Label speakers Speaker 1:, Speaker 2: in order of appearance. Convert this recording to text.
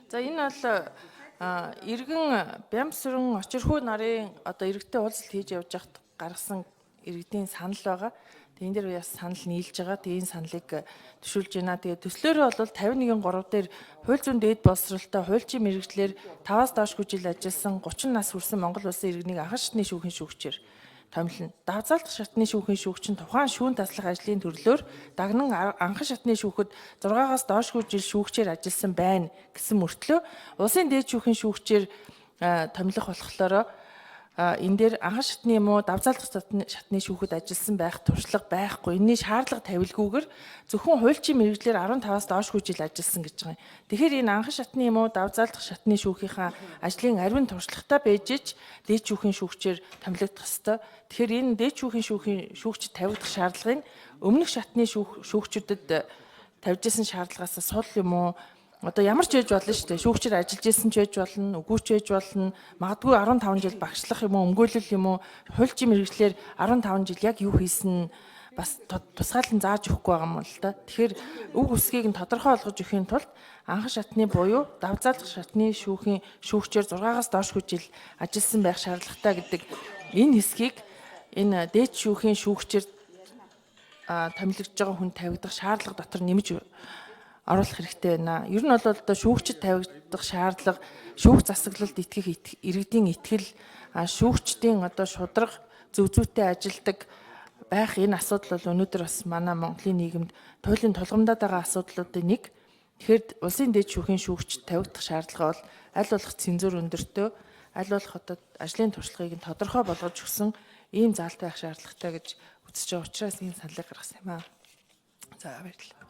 Speaker 1: За энэ бол иргэн Бямбсүрэн очирхүү нарын одоо иргэдтэй уулзалт хийж явж байхад гаргасан иргэдийн санал байгаа. Тэгээ энэ дээр бас санал нийлж байгаа. Тэгээ энэ саналыг төшүүлж байна. Тэгээ төслөөрөө бол 51.3 дээр хууль зүйн дээд боловсролтой хуульчийн мэргэжлэр 5-аас доошгүй жил ажилласан 30 нас хүрсэн Монгол улсын иргэнийг анхан шатны шүүхийн шүүгчээр томилно. Давзаалдах шатны шүүхийн шүүгч нь тухайн шүүн таслах ажлын төрлөөр дагнан анхан шатны шүүхэд 6-аас доошгүй жил шүүгчээр ажилласан байна гэсэн мөртлөө улсын дээд шүүхийн шүүгчээр томилох болохоор энэ дээр анхан шатны юм уу давзаалдах шатны шүүхэд ажилласан байх туршлага байхгүй. Энэний шаардлага тавилгүйгээр зөвхөн хуульчийн мэргэжлэр 15-аас доошгүй жил ажилласан гэж байгаа юм. Тэгэхээр энэ анхан шатны юм уу давзаалдах шатны шүүхийнхаа ажлын ариун туршлагатай байж ич дээд шүүхийн шүүгчээр томилогдох ёстой. Тэгэхээр энэ дээд шүүхийн шүүгчд тавигдах шаардлагыг өмнөх шатны шүүгчдэд тавьжсэн шаардлагаас сул юм уу? Одоо ямар ч байж болно шүү дээ. Шүүгчээр ажиллаж исэн ч байж болно, үгүй ч байж болно. Магадгүй 15 жил багшлах юм уу, өмгөөлөл юм уу, хуульчийн мэргэжлэр 15 жил яг юу хийсэн бас тусгаалan зааж өгөхгүй байгаа юм л да. Тэгэхээр үг үсгийг нь тодорхой болгож өгөхийн тулд анхан шатны буюу давзаалдах шатны шүүхийн шүүгчээр 6-аас доошгүй жил ажилласан байх шаардлагатай гэдэг энэ хэсгийг энэ дээд шүүхийн шүүгчээр томилогдож байгаа хүн тавигдах шаардлага дотор нэмж оруулах хэрэгтэй байна. Ер нь бол одоо шүүгчд тавигдах шаардлага, шүүх засаглалд итгэх иргэдийн итгэл, шүүгчдийн одоо шударга зөв зүйтэй ажилдаг байх энэ асуудал бол өнөөдөр бас манай Монголын нийгэмд туйлын тулгамдаад байгаа асуудлуудын нэг. Тэгэхээр улсын дээд шүүхийн шүүгчд тавигдах шаардлага бол аль болох цензур өндөртөө, аль болох одоо ажлын туршлагыг нь тодорхой болгож өгсөн ийм заалт байх шаардлагатай гэж үзэж байгаа учраас ийм саналыг гаргасан юм аа. За баярлалаа.